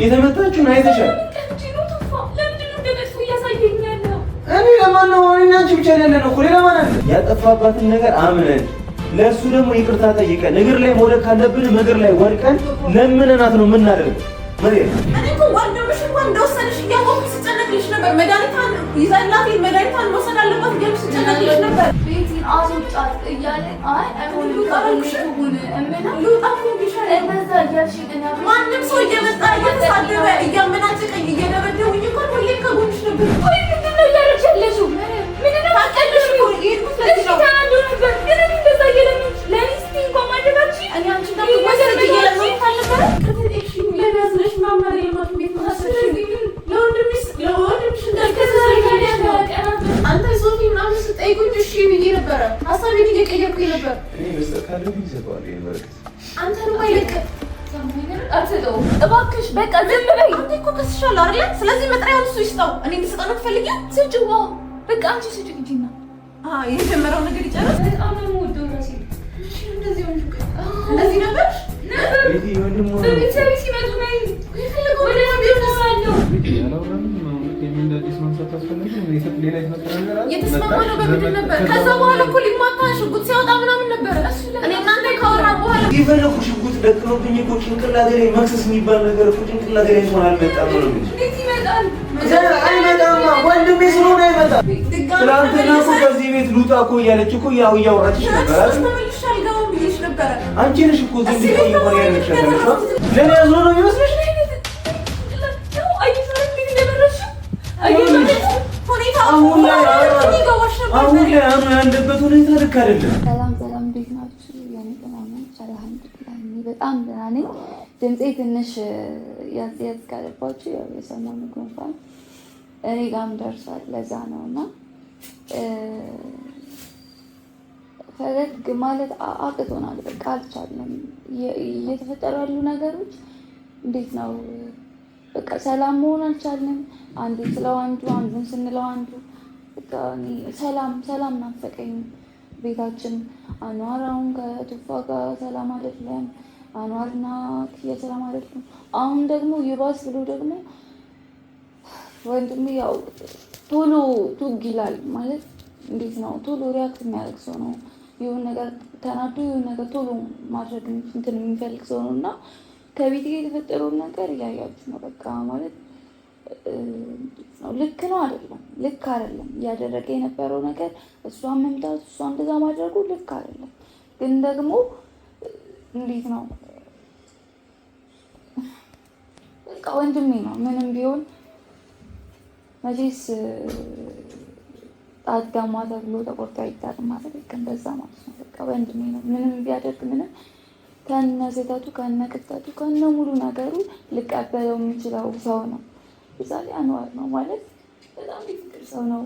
የተመታችሁን አይተሻል። እኔ ለማን ነው እኔና አንቺ ብቻ ያለን ነው? ሌላ ማን አለ? ያጠፋባትን ነገር አምነን ለእሱ ደግሞ ይቅርታ ጠይቀን እግር ላይ መውደቅ ካለብን እግር ላይ ወድቀን ለምነናት ነው የምናደርገው። እኔ እኮ ወንድምሽ እንኳን እንደወሰንሽ እያወቅሁ ስጨነቅልሽ ነበር። መድኃኒቷን ይዘላት መድኃኒቷን መውሰድ አለባት እያልኩ ስጨነቅልሽ ነበር። ቤቴን አስወጣት እያለ ማንም ሰው እየመጣ እየተሳደበ እያመናጨቀኝ እየደበደቡኝ እንኳን ሁሌ ከጎንሽ ነበር። ምንድን ነው እያደረግሽ ያለሽው? ታውቂያለሽ እኮ የሄድኩት ለዚህ ነው። ግን እኔ እንደዛ እየለመንሽ ለእኔ ስትይ እንኳን ማድረጋችሽ እኔ አንቺ እንዳትወሰድ እየለመንኩ አልነበረ? ለሚያዝነሽ ማማር የለማት ቤት ማሰለሽ ለወንድምሽ አንተ ሶፊ ምናምን ስጠይቁኝ እሺ ብዬ ነበረ። ሀሳቤን እየቀየርኩኝ ነበር። አንተ ነው አይልቅም እባክሽ በቃ ዝም በይ። አንተ እኮ ከስሻለሁ አይደል? ስለዚህ መጥሪያውን እሱ ይስጠው። እኔ እንድሰጠው ነው የምትፈልጊው? ስጭው በቃ አንቺ ስጭው እንጂና የጀመረው ነገር ይጨርስ። በጣም ነው የምወደው ራሴ። እሺ እንደዚህ ወንድ እንደዚህ ነበር በቤተሰቤ ሲመጡ ነይ የፈለገው ወደ ቤት ተሳለው የተስማማነው በምንድን ነበር? ከዛ በኋላ እኮ ሊማታ ሽጉጥ ሲያወጣ ምናምን ነበረ። እኔ እናንተ ካወራ በኋላ የፈለኩ ሽጉጥ ደቅኖብኝ እኮ ጭንቅላቴ ላይ መክሰስ የሚባል ነገር እኮ ጭንቅላቴ ላይ እንኳን አልመጣም ነው የሚል። እንዴት ይመጣል? አይመጣማ ወንድሜ ስለሆነ አይመጣም። ትናንትና እኮ ከዚህ ቤት ልውጣ እኮ እያለች እኮ ያው እያወራችሽ ነበር አይደል? አንቺ ነሽ እኮ ዝም ብሎ እየሆነ ያለሽ ነገር ለኔ ያዝኖ ነው የሚመስልሽ? አሁን ላይ ያለበት ሁኔታ ልክ አይደለም። ሰላም እንዴት ናችሁ? የኔ ተማማች አልሐምዱሊላህ በጣም ደህና ነኝ። ድምጼ ትንሽ ያዝ ካለባችሁ ያው የሰሞኑ ጉንፋን እኔ ጋርም ደርሷል። ለዛ ነውና ፈገግ ማለት አቅቶናል። በቃ አልቻለም። እየተፈጠሩ ያሉ ነገሮች እንዴት ነው በቃ ሰላም መሆን አልቻልንም። አንዱ ስለው አንዱ አንዱን ስንለው አንዱ በቃ ሰላም ናፈቀኝ። ቤታችን አኗራውን ከቱፋ ጋር ሰላም አይደለም፣ አኗርና ክያ ሰላም አይደለም። አሁን ደግሞ ይባስ ብሎ ደግሞ ወንድሜ ያው ቶሎ ቱግ ይላል ማለት እንዴት ነው ቶሎ ሪያክት የሚያደርግ ሰው ነው። የሆነ ነገር ተናዶ የሆነ ነገር ቶሎ ማድረግ እንትን የሚፈልግ ሰው ነው እና ከቤት ጋር የተፈጠረውን ነገር እያያችሁ ነው። በቃ ማለት ልክ ነው አይደለም? ልክ አይደለም። እያደረገ የነበረው ነገር እሷን መምታት፣ እሷ እንደዛ ማድረጉ ልክ አይደለም። ግን ደግሞ እንዴት ነው በቃ ወንድሜ ነው። ምንም ቢሆን መቼስ ጣት ጋማ ተብሎ ተቆርጦ አይጣልም ማለት ልክ እንደዛ ማለት ነው። በቃ ወንድሜ ነው። ምንም ቢያደርግ ምንም ከነ ስህተቱ ከነ ቅጣቱ ከነ ሙሉ ነገሩ ልቀበለው የሚችለው ሰው ነው። ምሳሌ አንዋር ነው ማለት በጣም ፍቅር ሰው ነው።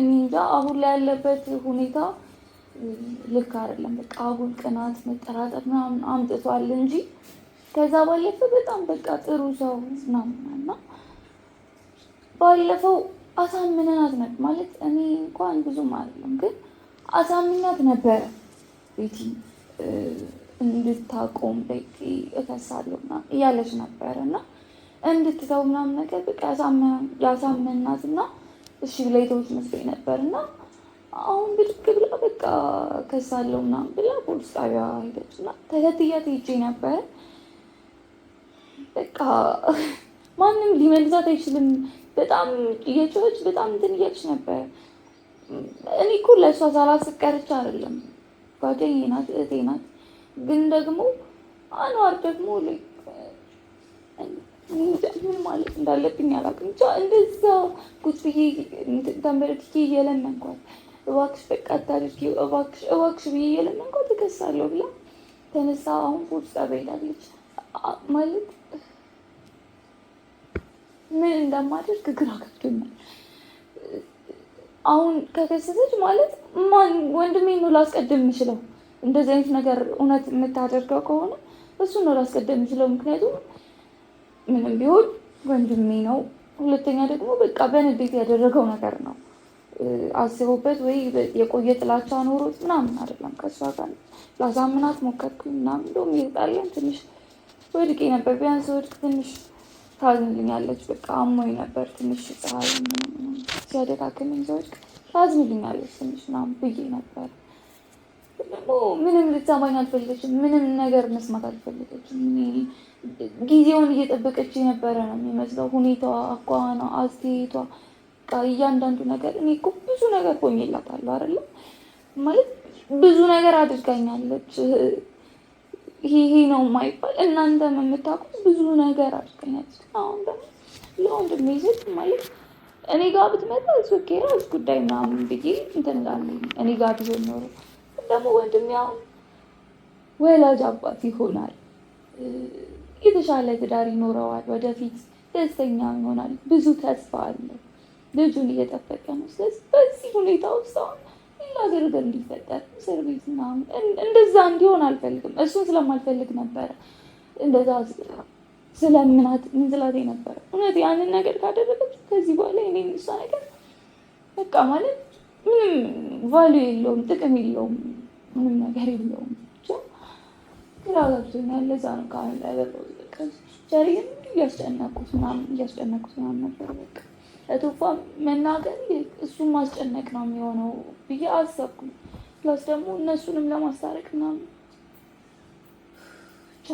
እንጃ አሁን ላይ ያለበት ሁኔታ ልክ አይደለም። በቃ አሁን ቅናት፣ መጠራጠር ምናምን አምጥቷል እንጂ ከዛ ባለፈ በጣም በቃ ጥሩ ሰው ምናምንና ባለፈው አሳምነናት ነበር ማለት እኔ እንኳን ብዙም አይደለም ግን አሳምናት ነበረ ቤቲ እንድታቆም በቂ እከሳለሁ ምናምን እያለች ነበረ እና እንድትተው ምናምን ነገር በቃ ያሳመናት እና እሺ ብላ የተውት መስሎኝ ነበር እና አሁን ብድግ ብላ በቃ ከሳለሁ ምናምን ብላ ፖሊስ ጣቢያ ሄደች እና ተከትያት ሄጄ ነበረ። በቃ ማንም ሊመልሳት አይችልም። በጣም እየጮኸች በጣም እንትን እያለች ነበር። እኔ እኮ ለእሷ ሳላስብ ቀርቼ አይደለም፣ ጓደኛዬ ናት፣ እህቴ ናት። ግን ደግሞ አንዋር ደግሞ ምን ማለት እንዳለብኝ አላውቅም። ብቻ እንደዛ ቁጭ ብዬ ተንበርክኬ እየለመንኳት እባክሽ በቃ አታድርጊው እባክሽ ብዬ እየለመንኳት እከሳለሁ ብላ ተነሳ። አሁን ፖሊስ ጣቢያ ሄዳለች። ማለት ምን እንደማደርግ ግራ ገብቶኛል። አሁን ከከሰሰች ማለት ማን ወንድሜ ነው ላስቀድም የምችለው? እንደዚህ አይነት ነገር እውነት የምታደርገው ከሆነ እሱን ነው ላስቀድም የምችለው። ምክንያቱም ምንም ቢሆን ወንድሜ ነው። ሁለተኛ ደግሞ በቃ በንዴት ያደረገው ነገር ነው። አስቦበት ወይ የቆየ ጥላቻ ኖሮት ምናምን አይደለም። ከእሷ ጋር ላሳምናት ሞከርኩኝ ምናምን እንደውም ይጣለን ትንሽ ወድቄ ነበር። ቢያንስ ወድቅ ትንሽ ታዝንልኛለች። በቃ አሞኝ ነበር ትንሽ ፀሐይ ሲያደካክመኝ ስወድቅ ታዝንልኛለች ትንሽ ምናምን ብዬ ነበር። ደግሞ ምንም ልትሰማኝ አልፈለገችም። ምንም ነገር መስማት አልፈለገችም። ጊዜውን እየጠበቀች የነበረ ነው የሚመስለው። ሁኔታዋ፣ አኳኋኗ፣ አስተያየቷ፣ እያንዳንዱ ነገር እኔ እኮ ብዙ ነገር ሆኜላታለሁ አይደለ ማለት ብዙ ነገር አድርጋኛለች። ይሄ ነው የማይባል እናንተም የምታውቁት ብዙ ነገር አድርጋኛለች። አሁን ደግሞ ለወንድሜ ስል ማለት እኔ ጋር ብትመጣ ኦኬ ራስ ጉዳይ ምናምን ብዬ እንትን እላለሁ። እኔ ጋር ቢሆን ኖሮ ደግሞ ወንድሜ አሁን ወላጅ አባት ይሆናል፣ የተሻለ ትዳር ይኖረዋል፣ ወደፊት ደስተኛ ይሆናል። ብዙ ተስፋ አለ። ልጁን እየጠበቀ ነው። ስለዚህ በዚህ ሁኔታ ውስጥ አሁን ሌላ ግርግር እንዲፈጠር እስር ቤት ምናምን እንደዛ እንዲሆን አልፈልግም። እሱን ስለማልፈልግ ነበረ እንደዛ ስለምናት ምንዝላቴ ነበረ። እውነት ያንን ነገር ካደረገች ከዚህ በኋላ እኔ እሷ ነገር በቃ ማለት ምንም ቫልዩ የለውም፣ ጥቅም የለውም፣ ምንም ነገር የለውም። ብቻ ግራ ገብቶኛል። ለዛ ነው ካሁን ላይ በቃ ጀሪን እያስጨነቁት ምናምን ነበር። በቃ ለቶፋ መናገር እሱን ማስጨነቅ ነው የሚሆነው ብዬ አሰብኩ። ፕላስ ደግሞ እነሱንም ለማስታረቅ ምናምን ብቻ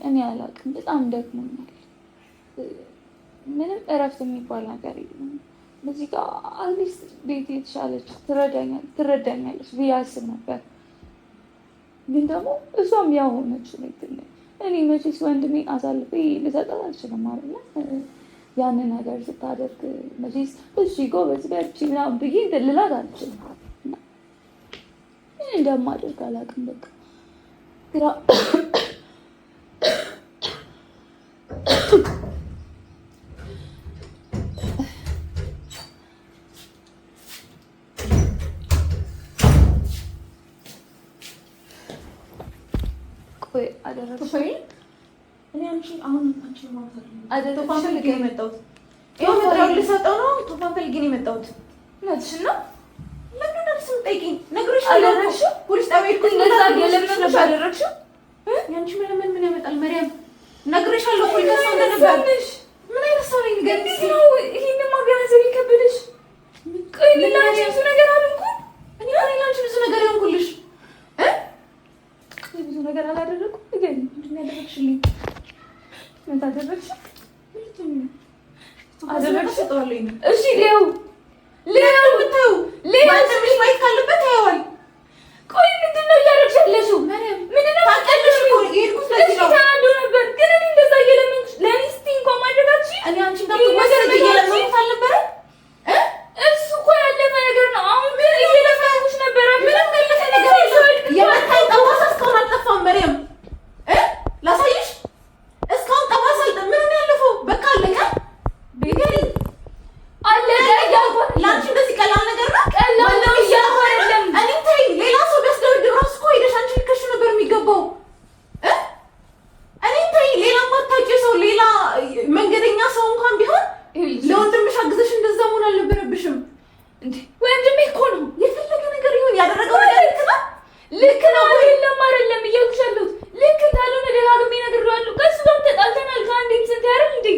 እኔ አላውቅም። በጣም ደክሞኛል። ምንም እረፍት የሚባል ነገር የለም። በዚህ ጋር አትሊስት ቤት የተሻለች ትረዳኛለች ብዬ አስብ ነበር። ግን ደግሞ እሷም ያው ሆነች። እኔ መቼስ ወንድሜ አሳልፌ ልሰጣት አልችልም አይደለ? ያንን ነገር ስታደርግ መቼስ እሺ ጎበዝ በርቺ ምናምን ብዬ እንትን ልላት አልችልም። ምን እንደማደርግ አላውቅም። በቃ ግራ ቆይ አደረግሽ እኔ አሁን አንቺ ማለት አይደለም ቶፋን ፈልጌ ነው የመጣሁት። ይኸው መጥራው ልሰጠው ነው። ቶፋን ፈልጌ ነው የመጣሁት። እውነትሽን ነው? ለምን እንደዚህ የምጠይቂኝ? ነግሬሻለሁ። ፖሊስ ጣቢያ ሄድኩኝ። እንደዛ የለምንሽ አደረግሽው? ያንቺ ምን ያመጣል? መሪያም ነግሬሻለሁ እኮ ይነሳው ነበር። ምን አይነት ሰው ነኝ? እንዴት ነው ይሄንን ማገናዘብ ይከብድሽ? ቆይ ላንቺ ብዙ ነገር አልኩ። እኔ ላንቺ ብዙ ነገር ይሆንኩልሽ ብዙ ነገር አላደረኩም። ግን ምንድን ነው ያደረግሽልኝ? ምን ታደረግሽ? አደረግሽ ተዋለኝ። እሺ ሌው ብታዩ ወንድምሽ ማየት ካለበት ያየዋል። ቆይ ምንድን ነው እያደረግሽ ያለሽው? ምንድን ነው ታውቂያለሽ እኮ የሄድኩት ለዚህ ነው። ተናዶ ነበር ግን እኔ እንደዛ እየለመንኩሽ ለእኔ እስኪ እንኳን ማድረጋችሁ እኔ አንቺ እንዳትወሰድ እየለመንኩት አልነበረ? እሱ እኮ ያለፈ ነገር ነው። አሁን ግን እየለመንኩሽ ነበረ። ምንም ያለፈ ነገር የለም። የመታኝ ጠባሳ እስካሁን አልጠፋም። መሪያም ላሳይሽ። እስካሁን ጠባሳ ምን ያለፈው በቃ አለቀ። ቤቴ አለቀ። ለአንቺ እንደዚህ ቀላል ነገር ነው? ቀላል ነው እያልኩ አይደለም። እኔ ተይ፣ ሌላ ሰው ቢያስደበድብ እራሱ እኮ ሄደሽ አንቺ ልከሽ ነበር የሚገባው። እኔ ተይ፣ ሌላ የማታውቂው ሰው ሌላ መንገደኛ ሰው እንኳን ቢሆን ለወንድምሽ አግዘሽ እንደዛ መሆን አልነበረብሽም። ወንድሜ እኮ ነው። የፈለገ ነገር ይሁን ያደረገው ነገር ልክ ነው። አይደለም እያልኩሽ ያለሁት ልክ እንዳልሆነ ደጋግሜ እነግሬዋለሁ። ከእሱ ጋርም ተጣልተናል ከአንዴም ስንት አይደል እንዴ?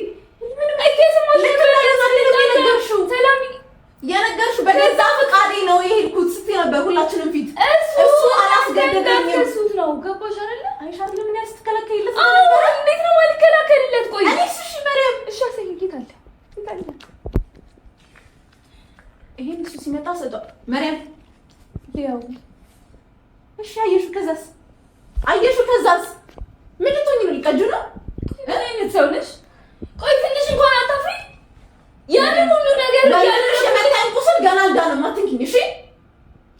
የነገርሽው በገዛ ፈቃዴ ነው የሄድኩት ስትይ ነበር ሁላችንም ፊት። እሱ አላስገደደኝም ነው። ገባሽ አይደለ? አይሻል ምን ያስተከለከይለት ነበር? እንዴት ነው ማልከላከልለት? ቆይ እኔስ እሺ መሪያም እሺ አሳይኝ። ጌታለ ይሄን እሱ ሲመጣ ሰጠው መሪያም ያው እሺ አየሽው ከዛስ ምን ልትሆኚ ነው? ሊቀጁ ነው? ምን አይነት ሰው ነሽ? ቆይ ትንሽ እንኳን አታፍሪ? ያንን ሁሉ ነገር ያለሽ የመታኝ ቁስል ገና አልዳነም። አትንኪኝ እሺ።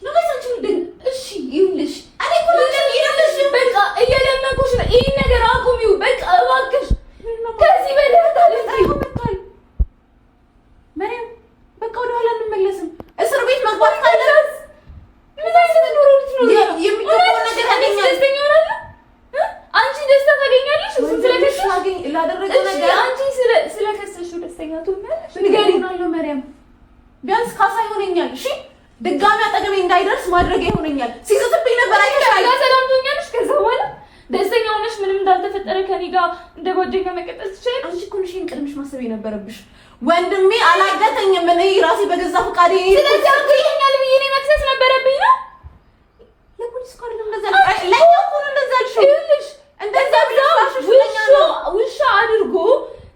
ለማይሳንቺ ልደግ እሺ ይኸውልሽ እኔ እኮ ይኸውልሽ በቃ እየለመንኩሽ ነው። ይሄን ነገር አቁሚው በቃ እባክሽ። ከዚህ በላይ አታልፍሪ። መሪያም በቃ ወደ ኋላ እንመለስም። እስር ቤት መግባት ካለስ ምን አይነት ኑሮ ልትኖሪ ነው? የሚገባው ነገር ያገኛል። ደስተኛ ሆናለሁ። አንቺ ደስታ ታገኛለሽ። እሱ ስለከሰሽ ላደረገው ነገር አንቺ ስለከሰሽው ደስተኛ ትሆኛለሽ። ንገሪኝ አለው መሪያም ቢያንስ ካሳ ይሆነኛል። እሺ ድጋሚ አጠገቤ እንዳይደርስ ማድረግ ይሆነኛል። ሲዝትብኝ ነበር አይተሻል። ሰላም ትሆኛለሽ። ከዛ በኋላ ደስተኛ ሆነሽ ምንም እንዳልተፈጠረ ከኔ ጋር እንደ ጓደኛ መቀጠል ትችያለሽ። አንቺ እኮ ነሽ ቀድመሽ ማሰብ የነበረብሽ። ወንድሜ አላገተኝም እኔ ራሴ በገዛ ፈቃዴ። ስለዚህ አግተኛል ብዬ እኔ መክሰስ ነበረብኝ ነው። ለፖሊስ እኮ አይደለም እንደዛ ለኛ እኮ ነው እንደዛ አልሽው። እንደዛ ብለሽ ውሻ አድርጎ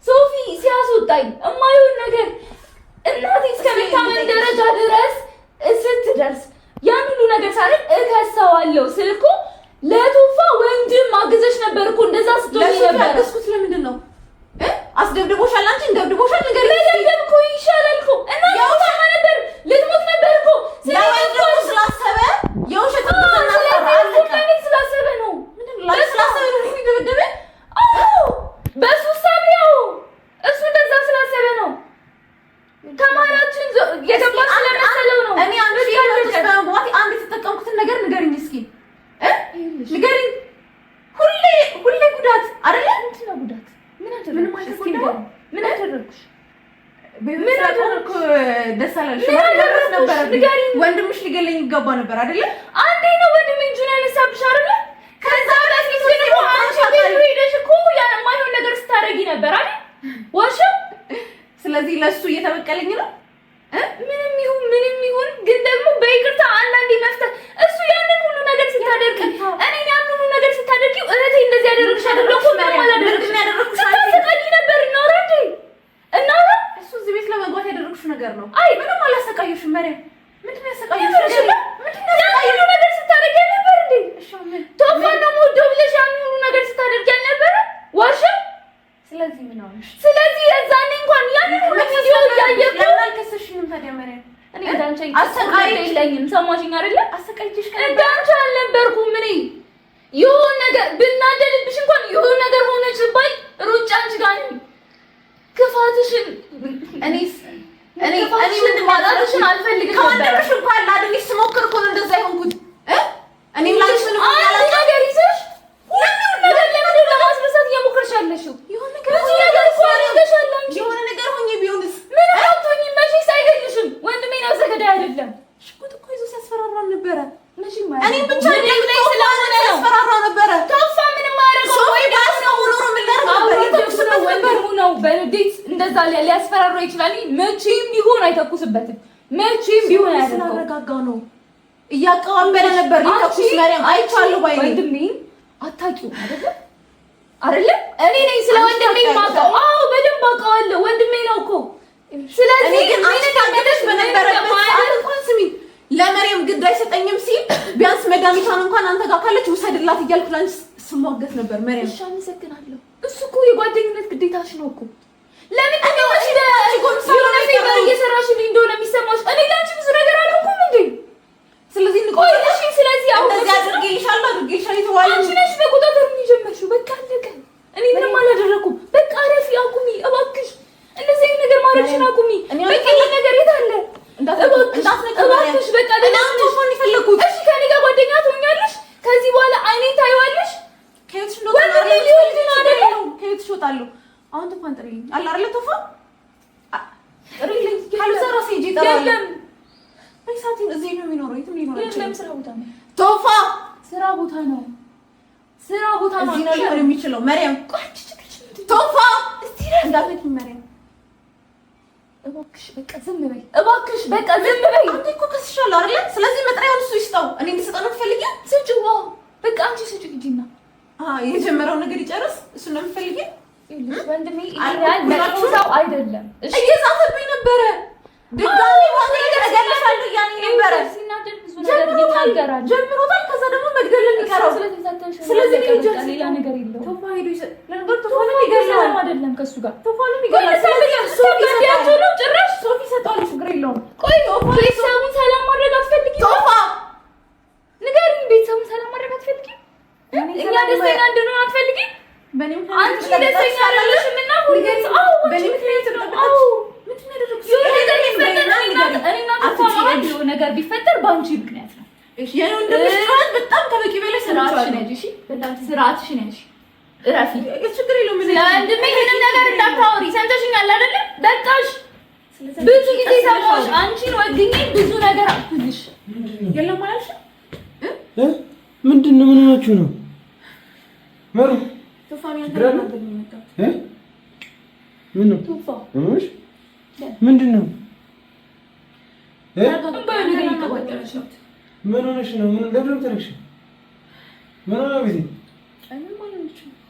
ሶፊ ሲያስወጣኝ እማይሆን ነገር እናቴ እስከምታመን ደረጃ ድረስ ስትደርስ ያን ሁሉ ነገር ሳደርግ እከሰዋለሁ ስል እኮ ለቶፋ ወንድም አግዘሽ ነበር እኮ እንደዛ ስትሆኚ ነበር። ያገዝኩት ለምንድን ነው? አስደብድቦሻል አንቺ እንደብድቦሻል ነገር ለደብደብ እኮ ይሻላል እኮ እና ያውታማ ነበር ልትሞት ነበር እኮ ስላሰበ የውሸት ስላሰበ ነው ስላሰበ ነው የሚደበደበ በሱ ሳቢያው እሱ እንደዛ ስላሰበ ነው። ከማላችን የገባ ስለመሰለው ነው። እኔ አንቺ በመግባቴ አንድ የተጠቀምኩትን ነገር ንገሪኝ እስኪ ንገሪኝ። ሁሌ ጉዳት አይደለ? ምንድን ነው ጉዳት? ምን አደረግኩሽ? ምን አደረግኩ? ደስ አላለሽ? ወንድምሽ ሊገለኝ ይገባ ነበር አይደለ? አንዴ ነው ወንድሜ እጁን ያነሳብሽ አይደለ? ከዛ በፊት ግን እኮ አንቺ ቤት ሄደሽ እኮ የማይሆን ነገር ስታደርጊ ነበር አይደል? ዋሽው። ስለዚህ ለሱ እየተበቀለኝ ነው። ምንም ይሁን ግን ደግሞ በይቅርታ አንዳንዴ መፍታት እሱ ያንን ሁሉ ነገር ስታደርግ እኔ ያንን ሁሉ ነገር ስታደርጊ እህቴ እንደዚህ ያደረግሽ አይደለም እኮ ምንም አላደረግሽም። ስታሰቃይ ነበር እናውራ እሱ እዚህ ቤት ለመግባት ያደረግሽው ነገር ነው። አይ ምንም አላሰቃየሽም መሪያም። ምንድን ነው ያሰቃየሽ ነገር ስታደርጊ ነበር እንዴ? ቶፋ ነው የምወደው ብለሽ ያንን ሁሉ ነገር ስታደርጊ ነበር ዋሽው። ስለዚህ ምን አሁንሽ? ስለዚህ የዛኔ እንኳን ያንን ሁሉ ቪዲዮ እያየሁ ለምን አልከሰሽኝም ታዲያ መሪያም? እኔ እንዳንቺ አሰቃይልኝም ሰማሽኝ አይደለ? አሰቃይልሽ እንዳንቺ አልነበርኩም እኔ። የሆነ ነገር ብናደድብሽ እንኳን የሆነ ነገር ሆነች ባይ ሩጫ አንቺ ጋር ነኝ። ክፋትሽን እኔ ምን ማጣትሽን አልፈልግም ነበር። ከወንድምሽ እንኳን ላድንሽ ስሞክር እኮ ነው እንደዛ የሆንኩት። እኔ ላንቺ ምን ነገር ይዘሽ ለምን ለማስረሳት እየሞከርሽ ያለሽው? የሆነ ነገር ሆኜ ቢሆንስ? ምን አውጥቶኝ መቼስ አይገልሽም። ወንድሜ ነው ዘገዳ አይደለም። ሽጉጥ እኮ ይዞ ሲያስፈራራን ነበረ። እኔ ብቻ ላይ ስለሆነ ያስፈራራ ነበረ። ቶፋ ምንም አያደርገው ወይ ባስ ነው ኖሮ ምን ላደርግ ነው። በንዴት እንደዛ ሊያስፈራራ ይችላል። መቼም ቢሆን አይተኩስበትም። መቼም ቢሆን አያደርገው። ስለረጋጋው ነው እያቀዋበለ ነበር። ሊተኩስ መሪያም አይቻለሁ ባይ ወንድሜ አታውቂው አይደለ? እኔ ነኝ ስለ ወንድሜ የማውቀው። አዎ በደንብ አውቀዋለሁ። ወንድሜ ነው እኮ። ስለዚህ ግን አንቺ ታገደሽ በነበረበት ሰዓት እንኳን ስሚ ለመሪያም ግድ አይሰጠኝም ሲል ቢያንስ መድኃኒቷን እንኳን አንተ ጋር ካለች ውሰድላት እያልኩ ላንቺ ስሟገት ነበር መሪያም። እሺ አመሰግናለሁ። እሱ እኮ የጓደኝነት ግዴታሽ ነው እኮ። ለምን ነው እየሰራሽልኝ እንደሆነ የሚሰማሽ? እኔ ላንቺ ብዙ ነገር አልኩኝ እንዴ? ስለዚህ እሺ ስለዚህ አሁን እንደዚህ አድርጌልሻለሁ የተባለ አንቺ ነሽ በቁጣጥር የሚጀመርሽው። በቃ አለቀ። እኔ ምንም አላደረኩም። በቃ አረፊ፣ አቁሚ እባክሽ። እንደዚህ አይነት ነገር ማድረግሽን አቁሚ። በቃ ይሄ ነገር የት አለ? እባክሽ በቃ ለምን ይፈልጉት? እሺ ከኔ ጋር ጓደኛ ትሆኛለሽ። ከዚህ በኋላ አይኔን ታይዋለሽ። ከየትሽ ነው ከየትሽ እወጣለሁ? አሁን ቶፋን ጥሪልኝ አለ አይደለ? ቶፋ ጥሪልኝ ካልዛ ራሴ ሂጅ እጠራለሁ። በይሳቲን እዚህ ነው የሚኖረው። የትም ሊኖር አይችልም። ስራ ቦታ ነው ቶፋ፣ ስራ ቦታ ነው። ስራ ቦታ ነው። እዚህ ነው ሊሆን የሚችለው። መሪያም ቶፋ እስቲ እንዳትነኪ መሪያም። እባክሽ በቃ ዝም በይ። እባክሽ በቃ ዝም በይ። አንተ እኮ ከስሻለሁ አይደለ? ስለዚህ መጥሪያውን እሱ ይስጠው። እኔ እንድሰጠው ነው የምትፈልጊው? ስጪው። በቃ አንቺ ስጪው ሂጂና የጀመረው ነገር ይጨርስ። እሱ ነው የምትፈልጊው? ወንድሜ ይሄዳል ሰው አይደለም። እየዛተብኝ ነበረ። ድጋሚ ነገር እገልሻለሁ እያለኝ ነበረ። ሲናደድ ብዙ ነገር ይናገራል። ጀምሮታል። ከዛ ደግሞ መግደል ነው የሚቀረው። ስለዚህ ሌላ ነገር የለውም። ቶፋ ሄዶ ለነገር ቶፋ ነው ይገላል አይደለም? ከሱ ጋር ቶፋ ነው ይገላል። ጭራሽ ሶፊ ሰጣው ችግር የለውም። ቆይ ቤተሰቡን ሰላም ማድረግ አትፈልጊም? ቶፋ ንገሪኝ። ቤተሰቡን ሰላም ማድረግ አትፈልጊም? እኛ ደስተኛ እንድንሆን አትፈልጊም? አንቺ ደስተኛ አይደለሽም እና ሁሉም ነገር ቢፈጠር በአንቺ ምክንያት ነው። በጣም ከበቂ በላይ ስርዓትሽን ያዥ። እረፊ። ችግር የለውም። ለወንድሜ ምንም ነገር እንዳታወሪ ሰምተሽኛል አይደለ? በቃሽ። ብዙ ጊዜ ሰማሁሽ። አንቺን ወግኜ ብዙ ነገር አልኩልሽ። የለም አላልሽም? ምንድን ነው? ምን ሆናችሁ ነው? መሩ ቶፋን ያንተና ምን ነው ቶፋ ምንድን ነው ምን ሆነሽ ነው? ምን ለምን ተረክሽ? ምን ሆነ ቤቴ?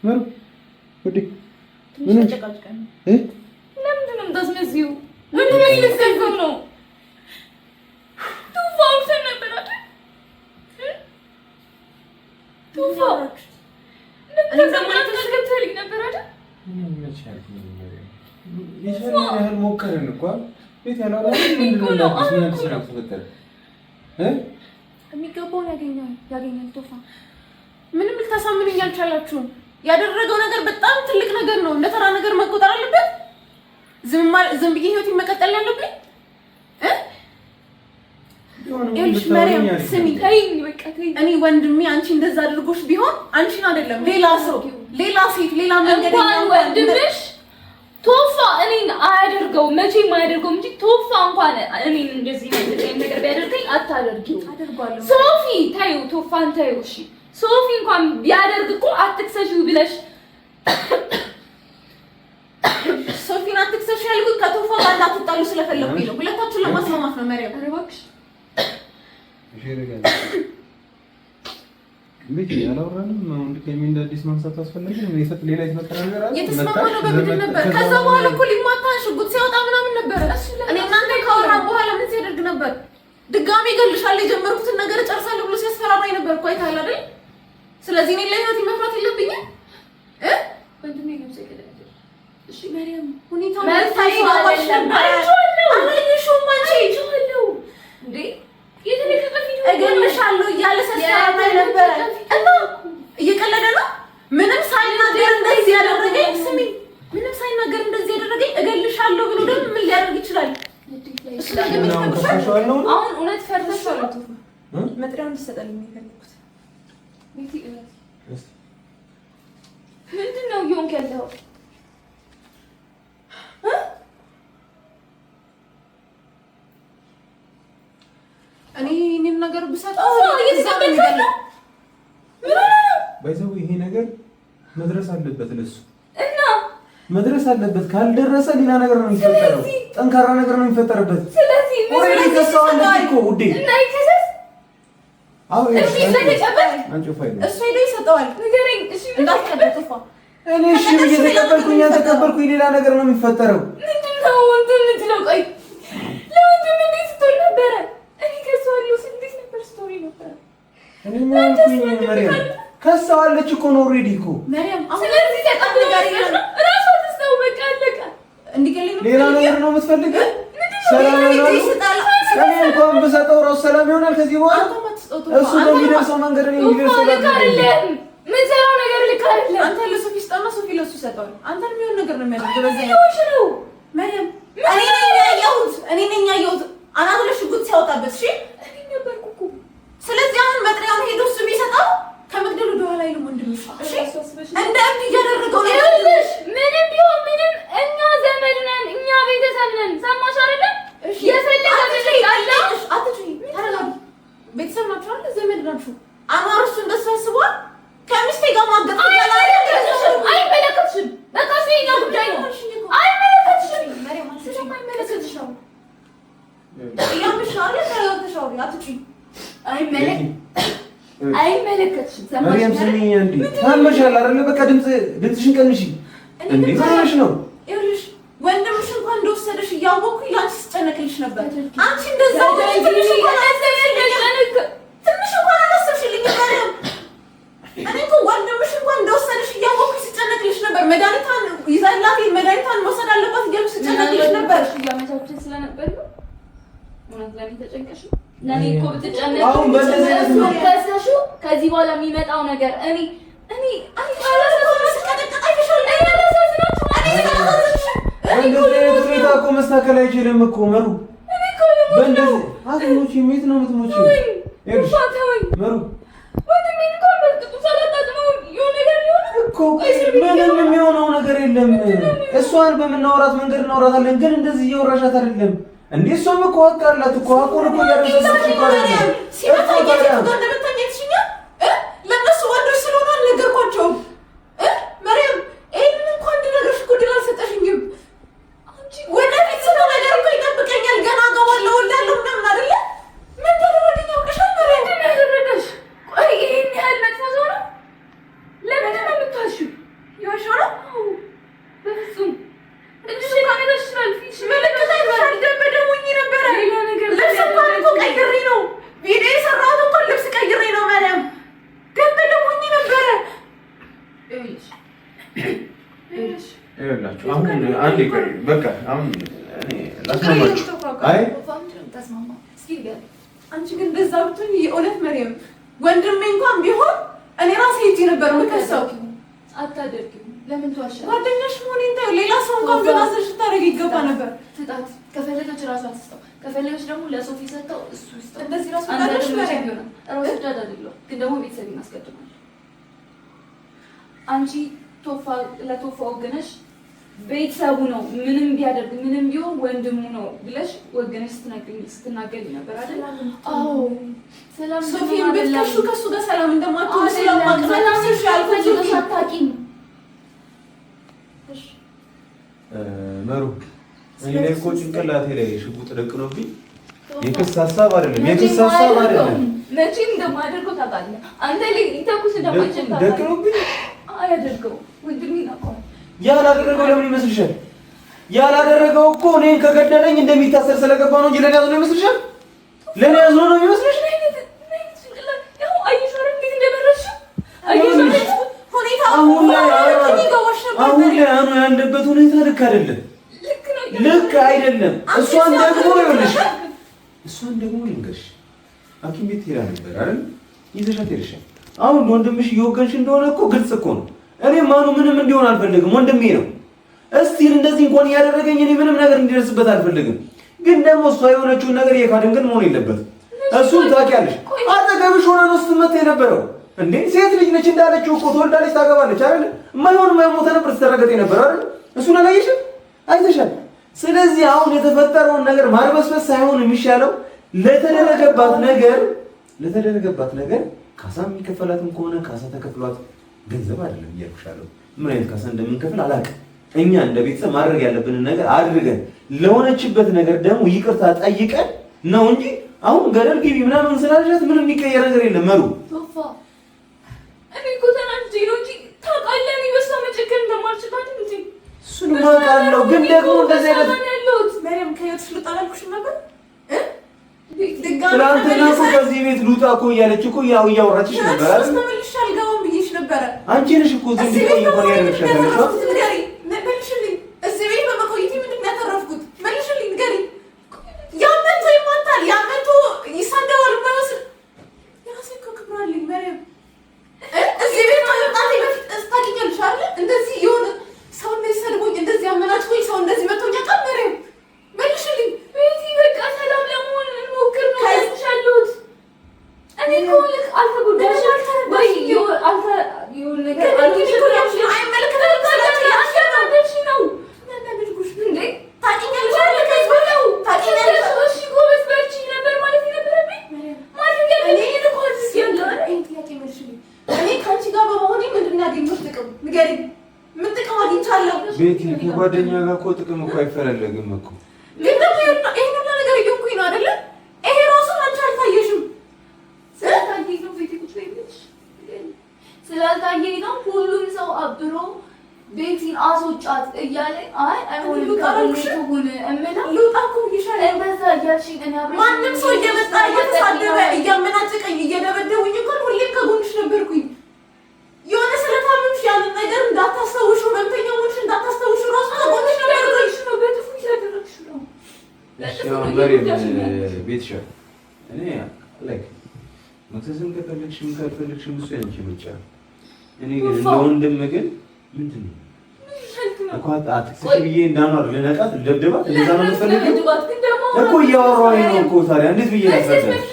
መሩ ወዲ ምን ተጨቃጭቀን ለምንድን ነው የምታስመስይው? ምንድን ነው እየሰከው ነው? ቶፋ ውሰን ነበር አይደል? ቶፋ እኔ ዘማን ተከተለኝ ነበር አይደል? ምን ይቻላል? ያህል ሞከረን እኮ ቤት ያላወራ ምንድን ነው ስንት ስራ ተፈጠረ? የሚገባውን ያገኛል ቶፋ። ምንም ልታሳምኑኝ አልቻላችሁም። ያደረገው ነገር በጣም ትልቅ ነገር ነው። እንደ ተራ ነገር መቆጠር አለበት? ዝም ብዬ ህይወቴን መቀጠል ያለብኝ? ይኸውልሽ መሪያም ስሚ፣ ተይኝ በቃ ተይኝ። እኔ ወንድሜ አንቺ እንደዛ አድርጎሽ ቢሆን አንቺን አይደለም ሌላ ሰው፣ ሌላ ሴት፣ ሌላ መንገድ ወንድምሽ ቶፋ እኔን አያደርገው መቼም አያደርገው እንጂ ቶፋ እንኳን እኔን እንደዚህ ነገር ቢያደርገኝ አታደርጊው። ሶፊ ታዩ ቶፋን ታዩ። እሺ ሶፊ እንኳን ቢያደርግ እኮ አትክሰሺው ብለሽ ሶፊን አትክሰሽ ያልኩት ከቶፋ ጋር እንዳትጣሉ ስለፈለኩኝ ነው። ሁለታችሁን ለማስማማት ነው። መሪያ ኧረ እባክሽ ልጅ ያላወራንም አሁን ድጋሚ እንደ አዲስ ማንሳት አስፈላጊ ነው። ሌላ የተፈጠረ ነገር አለ። የተስማማነው በምንድን ነበር? ከዛ በኋላ እኮ ሊማታ ሽጉጥ ሲያወጣ ምናምን ነበር። እኔ እናንተ ካወራን በኋላ ምን ሲያደርግ ነበር? ድጋሚ እገልሻለሁ የጀመርኩትን ነገር እጨርሳለሁ ብሎ ሲያስፈራራኝ ነበር እኮ አይተሃል አይደል? ስለዚህ እኔ ለህይወቴ መፍራት የለብኝም ወንድሜ ነው ሰይከለ። እሺ መሪያም ሁኔታው መርታይ ባባሽ ነበር አላየሽውም አንቺ? አይቼዋለሁ እንዴ የተለቀቀ ቪዲዮ እገልሻለሁ እያለ ሲያስፈራራኝ ነበር እና እየቀለደ ነው። ምንም ሳይናገር እንደዚህ ያደረገኝ ስሚ፣ ምንም ሳይናገር እንደዚህ ያደረገኝ እገልሻለሁ ብሎ ደግሞ ምን ሊያደርግ ይችላል? አሁን እውነት ፈርተሻል። መጥሪያውን እንድትሰጠልኝ የፈለኩት ምንድን ነው እየሆንክ ያለው? እኔ እኔን ነገር ብሰጠው እየተቀበልከኝ ነው። ባይዘው ይሄ ነገር መድረስ አለበት ለሱ እና መድረስ አለበት። ካልደረሰ ሌላ ነገር ነው የሚፈጠረው። ጠንካራ ነገር ነው የሚፈጠርበት። ስለዚህ ኦሬዲ ከሰዋል እኮ ውዴ እና ይከሰስ አው እሺ ለተቀበል አንቺ ፋይል እሱ ሄዶ ይሰጠዋል። ንገረኝ እሺ እንዳትቀበል ቶፋ። እኔ እሺ እየተቀበልኩኝ ተቀበልኩኝ ሌላ ነገር ነው የሚፈጠረው። ምንድነው እንትን ልትለው? ቆይ ለወንድም እንዴት ስትሆን ነበረ? እኔ ከሰዋለሁ እንዴት ነበር ስቶሪ ነበር? እኔ ማልኩኝ መሪያም ከሰዋለች እኮ ነው ኦሬዲ እኮ መሪያም። ስለዚህ ተቀበል ጋር ነው ራሱ ተስተው በቃ አለቀ። እንዲገለኝ ሌላ ነገር ነው የምትፈልገው? ሰላም ነው እኔ እንኳን ብሰጠው ራሱ ሰላም ይሆናል ከዚህ በኋላ እሱ በሚደርሰው መንገድ ነው የሚደርሰው። አይደለም ምን ሰራው ነገር ልክ አይደለም። አንተ ለሶፊ ስጣና ሶፊ ለሱ ሰጠው። አንተን የሚሆን ነገር ነው የሚያደርገው። በዛ ነው መሪያም እኔ ነኝ ያየሁት አናቱ ለሽጉጥ ሲያወጣበት። እሺ እኔ ነበርኩ እኮ። ስለዚህ አሁን መጥሪያውን ሄዶ እሱ ቢሰጠው ከመግደሉ ወደኋላ አይልም ወንድምሽ። እሺ እንደ እብድ እያደረገው ነው ያለሽ። ምንም ቢሆን ምንም እኛ ዘመድ ነን፣ እኛ ቤተሰብ ነን። ሰማሽ አይደለም? የፈለገ ነገር ያለ አትጩይ፣ ተረጋጊ። ቤተሰብ ናችሁ አይደል? ዘመድ ናችሁ። አኗር እሱ እንደሱ አስቧል። ከሚስቴ ጋር ማገጥ አይመለከትሽም። በቃ ስለኛ ጉዳይ ነው። አይመለከትሽም። መሪያም አይመለከትሽም። ያምሻል ተረጋግተሻው አትጩይ። አይመለከትሽም። መሪያም ስሚኝ እንዴ ታመሻል አይደል? በቃ ድምፅሽን ቀንሺ እንዴ ታመሽ ነው። ይኸውልሽ ወንድምሽ እንኳን እንደወሰደሽ እያወቅኩኝ ላንቺ ስጨነቅልሽ ነበር። አንቺ እንደዛ ትንሽ እንኳን አላሰብሽልኝ መሪያም። እኔ እኮ ወንድምሽ እንኳን እንደወሰደሽ እያወቅኩኝ ስጨነቅልሽ ነበር። መድኃኒቷን ይዛላት መድኃኒቷን መውሰድ አለባት እያልኩ ስጨነቅልሽ ነበር። እያመቻችን ስለነበር ነው። እውነት ለኔ ተጨንቀሽ ነው። ለኔ እኮ ብትጨነቂ አሁን በእንደዚህ አይነት ነው ከሰሽው ከዚህ በኋላ የሚመጣው ነገር እኔ ሁኔታ እኮ መስተካከል አይችልም እኮ መሩ። በእንደዚህ አትሞቺ የት ነው የምትሞቺው? መሩ ምንም የሚሆነው ነገር የለም። እሷን በምናወራት መንገድ እናወራታለን፣ ግን እንደዚህ እያወራሻት አይደለም እንዴ? እሷም እኮ ሀቅ አላት እኮ ሀቁን እኮ እያደረሰች እኮ አይደለም። ለእነሱ ወንዶች ስለሆነ አልነገርኳቸውም። ይኸውላችሁ አሁን አንዴ ቆይ በቃ አሁን እኔ ላስማማችሁ። አይ አንቺ ግን እንደዛ ብትሆኝ የእውነት መሪም ወንድሜ እንኳን ቢሆን እኔ ራሴ ሄጄ ነበር የምከሰው። አታደርጊም። ለምን ተዋሻለሽ? ጓደኛሽ ሆኔ እንታዩ ሌላ ሰው እንኳን ቢያዝሽ ታደርጊ ይገባ ነበር። ትጣት ከፈለገች ራሷ ትስጠው፣ ከፈለገች ደግሞ ለሶፊ ሰጠው እሱ ይስጠው። እንደዚህ ራሱ ታደርሽ መሪም ነው ራሱ ዳዳ አይደለም። ግን ደግሞ ቤተሰብ እናስቀድማለን። አንቺ ለቶፋ ወገነሽ ቤተሰቡ ነው ምንም ቢያደርግ ምንም ቢሆን ወንድሙ ነው ብለሽ ወገነሽ ስትናገሪ ነበር አይደል? አዎ ሰላም ሶፊን በትከሹ ከሱ ጋር ሰላም እንደማትሆን ስለማቀናነሽ ያልፈልግሽ አታቂም። እሺ መሩ እኔ ላይ እኮ ጭንቅላቴ ላይ ሽጉጥ ደቅኖብኝ የክስ ሀሳብ አይደለም መቼም እንደማደርገው ታውቃለህ። አንተ ላይ ይተኩስ እንደማይችል ታውቃለህ። ደቅኖብኝ አያደርገው ወንድሜ ነው። ያላደረገው ለምን ይመስልሻል? ያላደረገው እኮ እኔን ከገደለኝ እንደሚታሰር ስለገባ ነው እንጂ ለኔ ያዝኖ ይመስልሻል? ለኔ ያዝኖ ነው የሚመስልሽ? አሁን ላይ ያለበት ሁኔታ ልክ አይደለም፣ ልክ አይደለም። እሷን ደግሞ ልንገርሽ ሐኪም ቤት ሄዳ ነበር አይደል? ይዘሻት ሄደሻል። አሁን ወንድምሽ እየወገንሽ እንደሆነ እኮ ግልጽ እኮ ነው። እኔ ማኑ ምንም እንዲሆን አልፈልግም፣ ወንድሜ ነው። እስቲ እንደዚህ እንኳን ያደረገኝ እኔ ምንም ነገር እንዲደርስበት አልፈልግም። ግን ደግሞ እሷ የሆነችውን ነገር የካድን ግን መሆን የለበትም። እሱን ታውቂያለሽ። አጠገብሽ ሆና ነው ስትመታ የነበረው እንዴ። ሴት ልጅ ነች እንዳለችው እኮ ትወልዳለች፣ ታገባለች አይደል? የማይሞት ነበር ስትረገጥ የነበረው አይደል? እሱን አላየሽም? አይተሻል። ስለዚህ አሁን የተፈጠረውን ነገር ማርበስበስ ሳይሆን የሚሻለው ለተደረገባት ነገር ካሳ የሚከፈላትም ከሆነ ካሳ ተከፍሏት ገንዘብ አይደለም እያልኩሻለሁ። ምን አይነት ካሳ እንደምንከፍል አላውቅም። እኛ እንደ ቤተሰብ ማድረግ ያለብንን ነገር አድርገን ለሆነችበት ነገር ደግሞ ይቅርታ ጠይቀን ነው እንጂ አሁን ገደል ግቢ ምናምን ስላልሻት ምንም የሚቀየር ነገር የለም። መሩ ቶፋ እኔ እኮ ተናድጄ ነው እንጂ ታውቃለህ፣ እኔ በሷ መጨከን እንደማልችላት እንጂ እሱን ማውቃለሁ። ግን ደግሞ እንደዚህ አይነት መሪም ከህይወትሽ ልውጣ አላልኩሽም ነበር? ትናንትና እኮ ከዚህ ቤት ልውጣ እኮ እያለች እኮ ያው እያወራችሽ ነበር አይደል? ተመልሼ አልገባም ብዬሽ ነበረ። አንቺ ነሽ እኮ ዝም ብለሽ እኮ ያደረግሻለሽ። መልሽልኝ። እዚህ ቤት በመቆየቴ ምንድን ነው ያተረፍኩት? መልሽልኝ፣ ንገሪኝ። ያመንቱ ይሞታል፣ ያመንቱ ይሳደባል። የማይወስድ የራሴ እኮ ክብር አለኝ መሪም። እዚህ ቤት ከመምጣቴ በፊት ታውቂኛለሽ አይደል? እንደዚህ የሆነ ሰው እንደዚህ ሰድቦኝ እንደዚህ አመናጭቆኝ ሰው እንደዚህ መቶኛ ቃል መሪም መልሽልኝ። ቤቲ በቃ ሰላም ለመሆን እንሞክር ነው ያልኩሻለሁት። እኔ እኮ ልክ አልተጎዳሽም ወይ የሆነ ነገር ቤቲ ከጓደኛ ጋር እኮ ጥቅም እኮ አይፈላለግም እኮ። ግን ደግሞ ይሄን ሁሉ ነገር እየሆንኩኝ ነው አይደለ? ይሄ ራሱ አንቺ አልታየሽም። ስላልታየኝ ነው ሁሉም ሰው አብሮ ቤቲን አስወጫት እያለ አይሆንም ካለሽሁን እምና ልውጣ እኮ ይሻላል። እንደዛ እያልሽኝ እኔ አብሬ ማንም ሰው እየመጣ እየተሳደበ እያመናጨቀኝ እየደበደቡኝ እንኳን ሁሌም ከጎንሽ ነበርኩኝ። የሆነ ስለታምንሽ ያንን ነገር እንዳታስተውሹ መምተኛ ሆንሽ እንዳታስተውሹ ራሱ ከጎንሽ ነበርኩኝ። ነው በጥፉ እያደረግሽ ነው። ቤትሻ እኔ ላይክ መክሰስም ከፈለግሽም ካልፈለግሽም እሱ ያንቺ ምርጫ። እኔ ግን እንደ ወንድም ግን ምንድን ነው እኮ አትክስሽ ብዬ እንዳኗር ልነቃት ልደብድባት እንደዛ ነው የምትፈልጊው እኮ እያወራሁኝ ነው እኮ። ታዲያ እንዴት ብዬ ላስረዳሽ?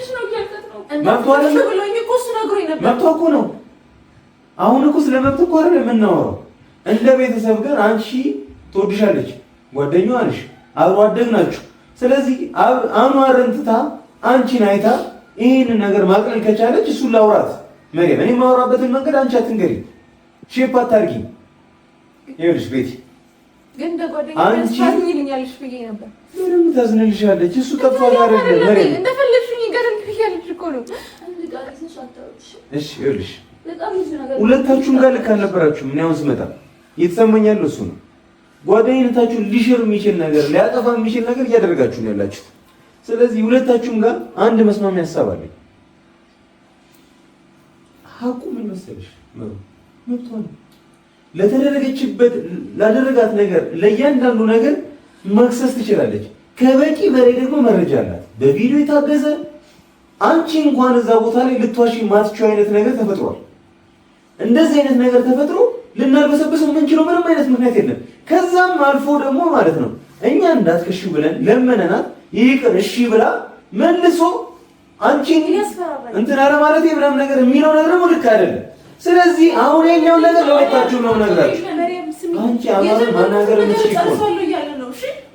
መብቷ እኮ ነው። አሁን እኮ ስለ መብት እኮ አይደል የምናወራው። እንደ ቤተሰብ ግን አንቺ ትወድሻለች፣ ጓደኛዋ ነሽ፣ አብሮ አደግ ናችሁ። ስለዚህ አኗርን ትታ አንቺን አይታ ይህንን ነገር ማቅለል ከቻለች እሱን ላውራት መሪም። እኔ የማወራበትን መንገድ አንቺ አትንገሪ፣ ሼፕ አታርጊ። ይኸውልሽ ቤቲ ግን እንደ ጓደኛ ታዝኝልኛለሽ ብዬ ነበር። ምንም ታዝንልሻለች። እሱ ጠፋ ጋር አይደለም መሪም፣ እንደፈለግሽኝ ይገርም ብያለሽ እኮ ነው። እሺ ይኸውልሽ ሁለታችሁም ጋር ልክ አልነበራችሁም። እኔ አሁን ስመጣ እየተሰማኝ ያለው እሱ ነው። ጓደኝነታችሁን ሊሽር የሚችል ነገር ሊያጠፋ የሚችል ነገር እያደረጋችሁ ነው ያላችሁት። ስለዚህ ሁለታችሁም ጋር አንድ መስማሚያ ሀሳብ አለኝ። ሀቁ ምን መሰለሽ መብቷ ነው። ለተደረገችበት ላደረጋት ነገር ለእያንዳንዱ ነገር መክሰስ ትችላለች። ከበቂ በላይ ደግሞ መረጃ አላት፣ በቪዲዮ የታገዘ። አንቺ እንኳን እዛ ቦታ ላይ ልትዋሺ ማትችው አይነት ነገር ተፈጥሯል። እንደዚህ አይነት ነገር ተፈጥሮ ልናልበሰብሰው የምንችለው ምንም አይነት ምክንያት የለም። ከዛም አልፎ ደግሞ ማለት ነው እኛ እንዳትከሺው ብለን ለመነናት ይቅር እሺ ብላ መልሶ አንቺን እንትን አለ ማለት ምናምን ነገር የሚለው ነገር ደግሞ ልክ አይደለም። ስለዚህ አሁን የኛው ነገር ለወጣችሁ ነው ነገር አንቺ አማራ ማናገር የምትችይው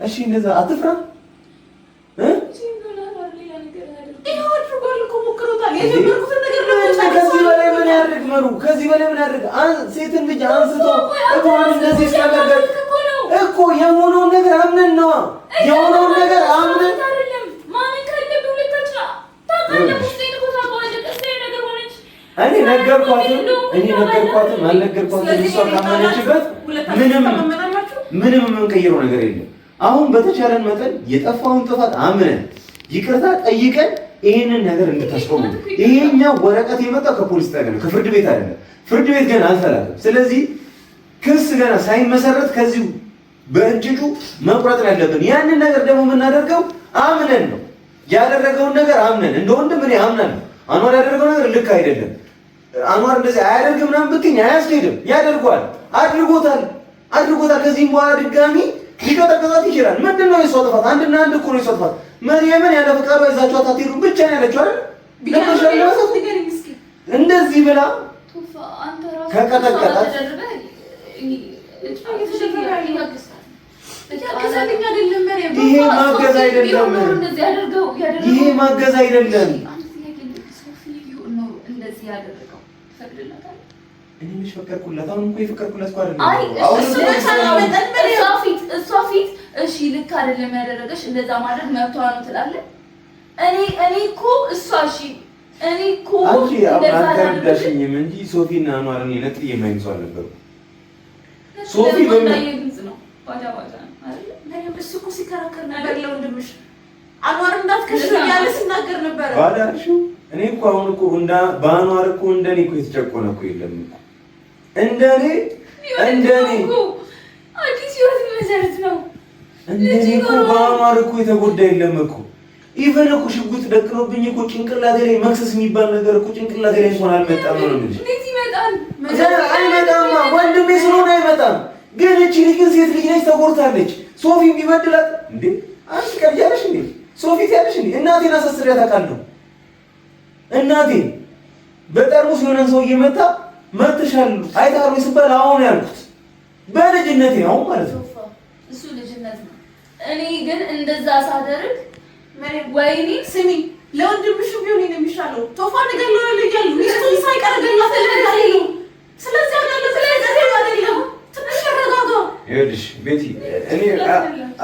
እሺ፣ እንደዛ አትፍራ ከዚህ በላይ ምን ያድርግ መሩ? ከዚህ በላይ ምን ያድርግ? ሴትን ልጅ አንስቶ እኮን እንደዚህ ሲያደርግ እኮ የሆነውን ነገር አምነን ነው የሆነውን ነገር አምነን እኔ ነገርኳትም አልነገርኳትም እሷ ካመነችበት ምንም የምንቀይረው ነገር የለም። አሁን በተቻለን መጠን የጠፋውን ጥፋት አምነን ይቅርታ ጠይቀን ይሄንን ነገር እንድታስቆሙ። ይሄኛው ወረቀት የመጣው ከፖሊስ ጣቢያ ነው፣ ከፍርድ ቤት አይደለም። ፍርድ ቤት ገና አልተላከም። ስለዚህ ክስ ገና ሳይመሰረት ከዚህ በእንጭጩ መቁረጥ ነው ያለብን። ያንን ነገር ደግሞ የምናደርገው አምነን ነው። ያደረገውን ነገር አምነን እንደ ወንድም እኔ አምናለሁ። አንዋር ያደረገው ነገር ልክ አይደለም። አንዋር እንደዚህ አያደርግም ምናምን ብትኝ አያስኬድም። ያደርጓል፣ አድርጎታል። ከዚህም በኋላ ድጋሚ ሊቀጠቀጣት ይችላል። ምንድነው የሷ ጥፋት? አንድና አንድ እኮ ነው የሷ ጥፋት። መርየምን ያለ ፈቃዷ ይዛችኋት አትሄዱ ብቻ ነው ያለችው አይደል? እንደዚህ ብላ ከቀጠቀጣት ይሄ ማገዝ አይደለም። ይሄ ማገዝ አይደለም። እኔ ምንሽ ፈቀድኩላት? አሁን እኮ የፈቀድኩላት እኮ አይደለም። እሷ ፊት እሺ ልክ አይደለም ያደረገሽ፣ እንደዛ ማድረግ መብቷ ነው ትላለህ። እኔ እኮ እሷ እሺ እኔ እኮ አንቺ አልተረዳሽኝም እንጂ ሶፊና አንዋርን የነጥል የማይንሷ ነበር። ሶፊ ነው ባጃ አይደል? እሱ እኮ ሲከራከር ነበር ለወንድምሽ አንዋር እንዳትከሽ ያለ ሲናገር ነበር። ባዳርሹ እኔ እኮ አሁን እኮ በአንዋር እኮ እንደኔ እኮ የተጨቆነ እኮ የለም እኮ እንደኔ አዲስ ህይወት መሰረት ነው። እንደኔ እኮ በአንዋር እኮ የተጎዳ የለም እኮ። ኢቨን እኮ ሽጉጥ ደቅኖብኝ እኮ ጭንቅላቴ ላይ መክሰስ የሚባል ነገር እኮ ጭንቅላቴ ላይ እንኳን አልመጣም ነው እንዴ? እንዴት ይመጣል? አይመጣም። ወንድሜ ስለሆነ አይመጣም። ግን እቺ ልጅ ግን ሴት ልጅ ነች፣ ተጎድታለች። ሶፊ የሚበድላት እንዴ? አንቺ ቀልጃለሽ እንዴ? ሶፊ ያለሽ እንዴ? እናቴን አሳስሪያት አውቃለሁ። እናቴ በጠርሙስ የሆነ ሰው እየመጣ መጥሻል አይታሩ ሲባል አሁን ያልኩት በልጅነቴ ነው ማለት ነው። እሱ ልጅነት ነው። እኔ ግን እንደዛ ሳደርግ ወይኔ ስሚ ለወንድምሽ ቢሆን ነው የሚሻለው። ቶፋ ነገር ነው ልጅል ሚስቱን ሳይቀርገላት ለማለት ስለዚህ አይደለም ትንሽ ረጋጋ። ይኸውልሽ ቤቲ እኔ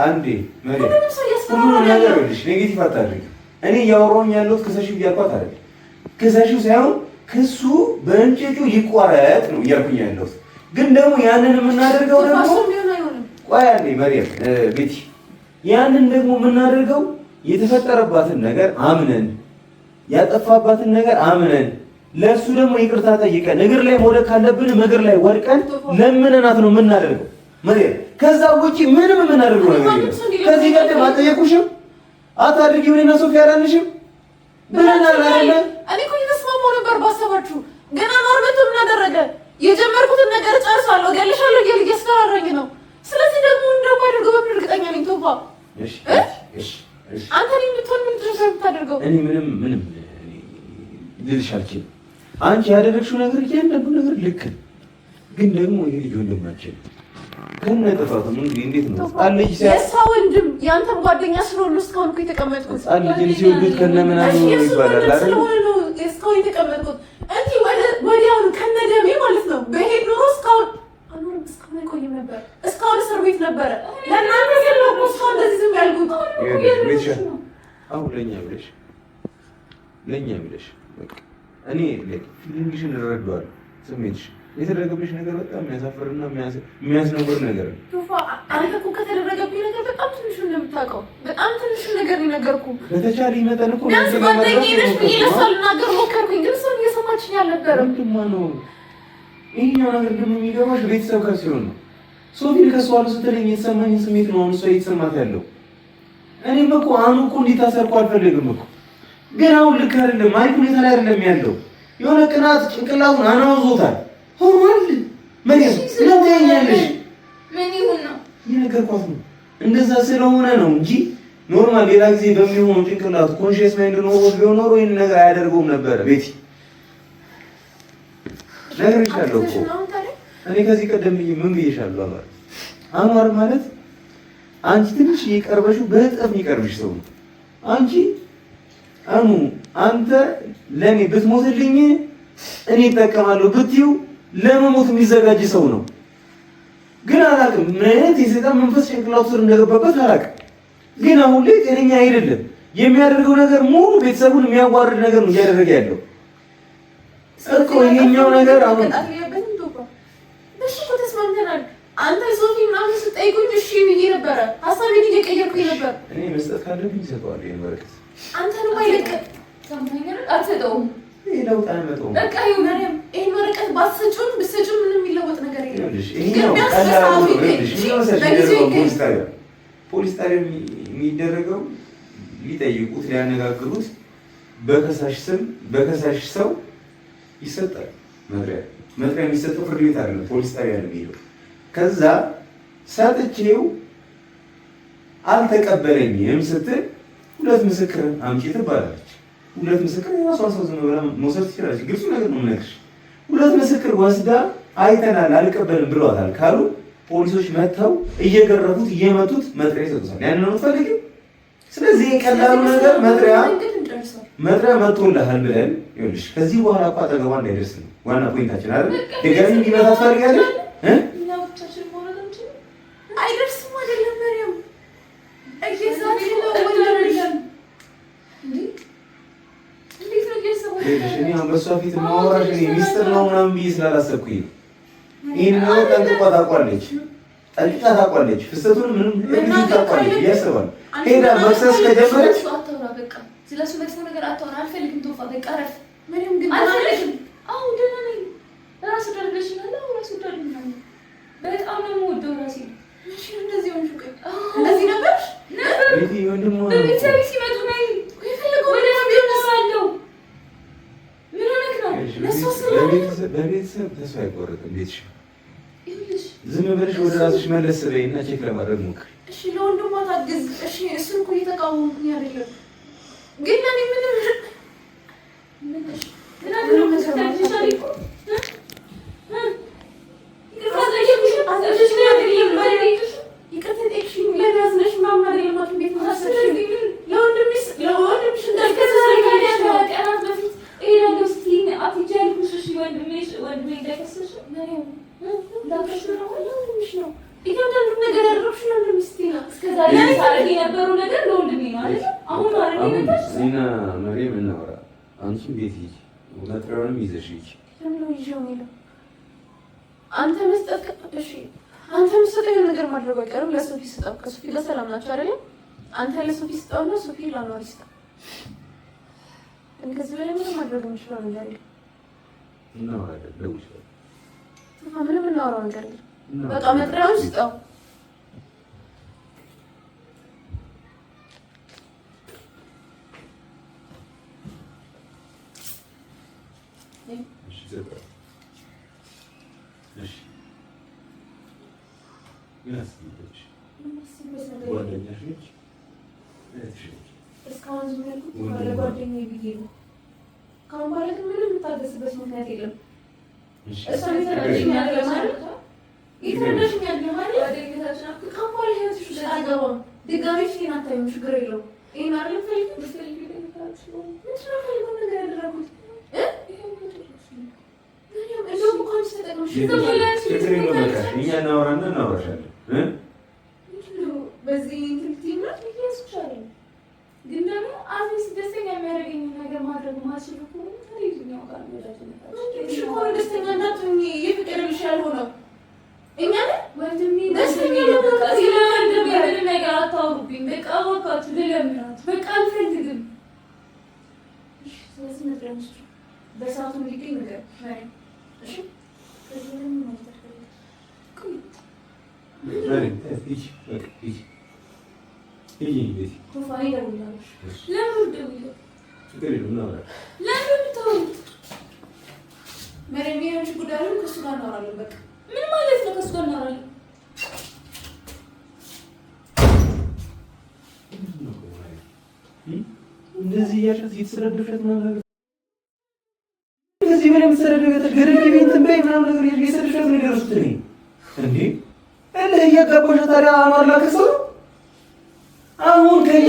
አንዴ ማለት ሁሉ ነገር ይኸውልሽ ኔጌቲቭ አታድርጊ። እኔ እያወራሁኝ ያለሁት ክሰሽው እያልኳት አይደል? ክሰሽው ሳይሆን ክሱ በእንጭጩ ይቋረጥ ነው እያልኩኝ ያለሁት። ግን ደግሞ ያንን የምናደርገው ደግሞ ቆይ አንዴ መሪያም ቤቲ ያንን ደግሞ የምናደርገው የተፈጠረባትን ነገር አምነን ያጠፋባትን ነገር አምነን ለሱ ደግሞ ይቅርታ ጠይቀን እግር ላይ መውደቅ ካለብን እግር ላይ ወድቀን ለምነናት ነው የምናደርገው መሪያም። ከዛ ውጪ ምንም የምናደርገው ነገር የለም። ከዚህ ቀደም አልጠየቁሽም? አታድርጊ ብለና ሶፊያ አላልሽም? ብለናል አይደል? እኔ እኮ እየተስማማሁ ነበር ባሰባችሁ። ገና ኖር መቶ ምን አደረገ? የጀመርኩትን ነገር ጨርሳለሁ፣ እገልሻለሁ እያለ እያስፈራራኝ ነው። ስለዚህ ደግሞ እንደማደርገው በምን እርግጠኛ ነኝ? ቶፋ እሺ አንተ ነኝ የምትሆን ምን ድረስ የምታደርገው? እኔ ምንም ልልሽ አልችልም። አንቺ ያደረግሽው ነገር እያንዳንዱ ነገር ልክ ነው። ግን ደግሞ ይሄ ልጅ ወንድማችን ከነ ጥፋቱ እንግዲህ እንዴት ነው አለኝ የእሷ ወንድም ያንተም ጓደኛ ስለሆነ እስካሁን እኮ የተቀመጥኩት አለኝ ሲወዱት ከነ ምናምን ይባላል አይደል? ስለሆነ ነው እስካሁን የተቀመጥኩት እንጂ ወዲያውኑ ከነ ደሜ ማለት ነው በሄድ ኖሮ እስካሁን አይቆይም ነበር። እስካሁን እስር ቤት ነበረ። ለእናንተ ነው እስካሁን እንደዚህ ዝም ያልኩት። አሁን ለኛ ብለሽ በቃ እኔ ፊሊንግሽን እረዳዋለሁ። ስሜትሽ የተደረገብሽ ነገር በጣም የሚያሳፍርና የሚያስነውር ነገር ነው። አንተ እኮ ከተደረገብኝ ነገር በጣም ትንሽ ነው የምታውቀው። በጣም ትንሽ ነገር ነው የነገርኩህ። በተቻለ መጠን እኮ ቢያንስ ጓደኛዬ ነሽ ብዬ ለእሷ ልናገር ሞከርኩኝ፣ ግን እሷም እየሰማችኝ አልነበረም። ምንድን ነው ይሄኛው ነገር ደግሞ የሚገባሽ ቤተሰብ ጋር ሲሆን ነው። ሶፊን ከሷል ስትለኝ የተሰማኝ ስሜት ነው አሁን እሷ እየተሰማት ያለው። እኔም እኮ አሁን እኮ እንዲታሰርኩ አልፈልግም እኮ ግን አሁን ልክ አይደለም። አሪፍ ሁኔታ ላይ አይደለም ያለው። የሆነ ቅናት ጭንቅላቱን አናውዞታል። ሆኗል ምን ስለታኛለሽ ምን ይሁን ነው የነገርኳት ነው። እንደዛ ስለሆነ ነው እንጂ ኖርማል ሌላ ጊዜ በሚሆን ጭንቅላቱ ኮንሺየስ ማይንድ ኖሮት ቢሆን ኖሮ ይሄን ነገር አያደርገውም ነበረ። ቤቲ ነግሬሻለሁ እኮ እኔ ከዚህ ቀደም ምን ብዬሻለሁ? አንዋር ማለት አንቺ ትንሽ እየቀርበሽው በጣም የሚቀርብሽ ሰው ነው። አንተ ለኔ ብትሞትልኝ እኔ እጠቀማለሁ ብትይው ለመሞት የሚዘጋጅ ሰው ነው። ግን አላውቅም ምን አይነት የሰይጣን መንፈስ ጭንቅላቱ ስር እንደገባበት አላውቅም። ግን አሁን ላይ ጤነኛ አይደለም። የሚያደርገው ነገር ሙሉ ቤተሰቡን የሚያዋርድ ነገር ነው እያደረገ ያለው እኮ ይሄኛው ነገር አሁን እሺ እኮ ተስማምተናል። አንተ ሶፊ ምናምን ስትጠይቁኝ እሺ ብዬ ነበረ። ሀሳቤን እየቀየርኩኝ ነበር። እኔ መስጠት ካለብኝ እሰጠዋለሁ። ይሄን ወረቀት አንተንም አይለቅም። ሰምተኛል። አልሰጠውም። ይሄ ለውጥ አይመጣውም። በቃ ይሁን። ይሄን ወረቀት ባትሰጪውም ብትሰጪውም ምንም የሚለወጥ ነገር የለም። ፖሊስ ጣቢያ የሚደረገው ሊጠይቁት ሊያነጋግሩት በከሳሽ ስም በከሳሽ ሰው ይሰጣል። መጥሪያ የሚሰጠው ፍርድ ቤት አይደለም፣ ፖሊስ ጣቢያ ነው የሚሄደው። ከዛ ሰጥቼው አልተቀበለኝም ስትል ሁለት ምስክር አምጪ ትባላለች። ሁለት ምስክር የራሷን ሰው ዝም ብላ መውሰድ ትችላለች። ግልጹ ነገር ነው የምነግርሽ። ሁለት ምስክር ወስዳ አይተናል አልቀበልም ብለዋታል ካሉ ፖሊሶች መጥተው እየገረፉት እየመቱት መጥሪያ ይሰጡታል። ያንን ነው የምትፈልጊው? ስለዚህ የቀላሉ ነገር መጥሪያ መጥቶልሃል ብለን ይኸውልሽ፣ ከዚህ በኋላ እኮ አጠገቧ እንዳይደርስ ነው ዋና ፖይንታችን አይደል? ድጋሚ እንዲመታ ትፈልጋለሽ? አይደርስም አይደለም መሪያም እኔ አሁን በእሷ ፊት ማወራሽ እኔ ሚስጥር ነው ምናምን ብዬ ስላላሰብኩኝ ይህን ነገር ጠንቅቃ ታውቋለች። ፍሰቱን ምንም ታውቋለች እያስባል ሄዳ መክሰስ ከጀመረች ስለሱ መጥፎ ነገር አታወራ። አልፈልግም። ተወፋ በቃ ረፍ። ምንም ግን አልፈልግም። አዎ ደህና ነኝ። ራሱ ደርበሽናል። አዎ ራሱ ደርበሽናል። በጣም ነው የምወደው ራሴ። እሺ እንደዚህ ሆንሽ እኮ እንደዚህ ነበርሽ ነበር። ይሄ ወንድም በቤተሰብ ሲመጡ ነኝ ይፈልገው ወደ ነው ምን ሆነክ ነው? በቤተሰብ ተስፋ አይቆረጥም። ቤትሽ ዝም ብለሽ ወደ ራስሽ መለስ በይና ቼክ ለማድረግ ሞክሪ። እሺ ለወንድሟ ታግዝ። እሺ እሱን እኮ እየተቃወምኩኝ አይደለም ግን ለኔ ምንም መጥሪያውንም ይዘሽ ሂጂ። አንተ መስጠት እሺ፣ አንተ መስጠት ነገር ማድረግ አይቀርም። ለሶፊ ስጠው። ከሶፊ ጋር ሰላም ናቸው አይደለም? አንተ ለሶፊ ስጠውና ሶፊ ላኗር ይስጣ። ከዚህ በላይ ምንም ማድረግ የምችለው ነገር የለም። እናወራለን። ደውልሽ ምንም እናወራው ነገር የለም። በቃ መጥሪያውን ስጠው። እስካሁን ዝም ያልኩት ለጓደኛዬ ብዬ ነው። ከአሁን በኋላ ግን ምንም የምታገስበት ምክንያት የለም። እሷን የተረዳሽኛል ለማለት የተረዳሽኛል ለማለት ጓደኝነታችን አልኩት። ከአሁን በኋላ ህይወትሽ ውስጥ አልገባም። ድጋሜ ፊቴን አታይም። ችግር የለውም። ይሄን አይደለም ፈልጊ ብትፈልጊ ምንድን ነው ፈልገው ነገር ያደረጉት እንደውም እኮ አንቺ ተጠቅመሽ እኛ እናወራና እናወራሻለን። በዚህ ትልቲና ይያስቻለኝ ግን ደግሞ አዲስ ደስተኛ የሚያደርገኝ ነገር ማድረግ ማስችል ከሆነ ታዲያ ጋር ነው ደስተኛ እንዳትሆኚ የፍቅርልሽ ያልሆነው እኛ ወንድሜ ደስተኛ ምንም ነገር አታውሩብኝ። በቃ እባካችሁ ልለምናት። በቃ አልፈልግም። ስለዚህ መጥሪያ በሰዓቱ እንዲገኝ ነገር እሺ ምን ማለት ነው? ከእሱ ጋር እናወራለን። እንደዚህ እያልሻት እየተሰረደፈት ምናምን እንደዚህ በላይ የምትሰረደፈት ገረድ ቤት ትንበይ ምናምን ነገር እየሰረደፈት ነው የደረሱት። እኔ እንዴ እለ እያጋባሽ ታዲያ አማርላ ከሰው አሁን ከኛ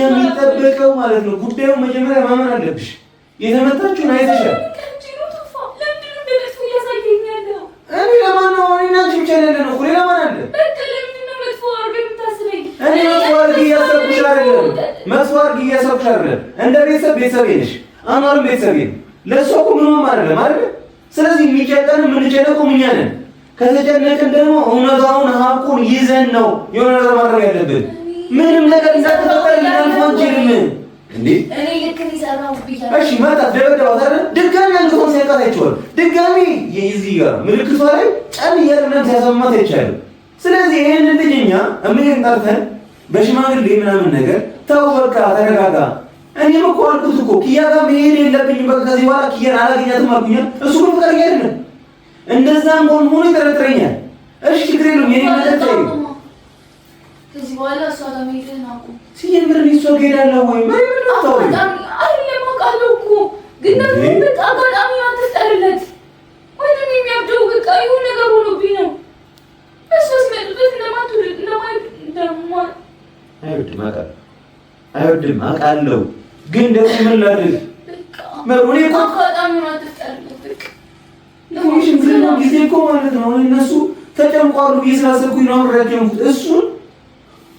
የሚጠበቀው ማለት ነው ጉዳዩ መጀመሪያ ማመን አለብሽ። የተመታችሁን አይተሻል። እኔ ለማን ነው እኔና አንቺ ብቻ ያለ ነው? ሌላ ማን አለ? እኔ መጥፎ አድርጊ እያሰብኩሽ አይደለም። እንደ ቤተሰቤ ነሽ፣ አኗርም ቤተሰቤ ነው። ለእሷ እኮ ምንም አይደለም አይደል? ስለዚህ የሚጨነቀን የምንጨነቀው እኛ ነን። ከተጨነቅን ደግሞ እውነታውን ሀቁን ይዘን ነው የሆነ ነገር ማድረግ ያለብን። ምንም ነገር እንዳትፈጠር ልናልፍ አንችልም። እንዴ እኔ ልክ ነው ብያለሁ። እሺ ማታት ደበደባት አይደል? ድጋሚ አንገቷን ሲያቃት አይቼዋለሁ። ድጋሚ እዚህ ጋር ምልክቷ ላይ ጫን እያደረግን ሲያሰማት አይቻልም። ስለዚህ ይሄንን ልጅ እኛ እምን ጠርተን በሽማግሌ ምናምን ነገር ተው በቃ ተረጋጋ። እኔም እኮ አልኩት እኮ ኪያ ጋር መሄድ የለብኝም በቃ ከዚህ በኋላ ኪያን አላገኛትም አልኩኝ። እሱ ግን ፈቃደኛ አይደለም። እንደዛም ሆኖ ይጠረጥረኛል። እሺ ችግር የለውም የኔ ማለት ነው። ከዚህ በኋላ እሷ ጋር መሄድህን አቁም። ሲጀምር እሷ ጋር እሄዳለሁ ወይ ምን ነው አይደለም አውቃለሁ እኮ ግን ደግሞ በቃ አጋጣሚ አትጠርለት ወይም የሚያብደው በቃ ይሁን ነገር ሆኖብኝ ነው። እሱ ሲመጡበት አይወድም አውቃለሁ። ግን ደግሞ ምን ላድርግ? መሩኔ እኮ አጋጣሚ አትጠርለት በቃ ነው ጊዜ እኮ ማለት ነው። እነሱ ተጨንቋሉ ብዬ ስላሰብኩኝ ነው አብሬያቸው የሆንኩት እሱን።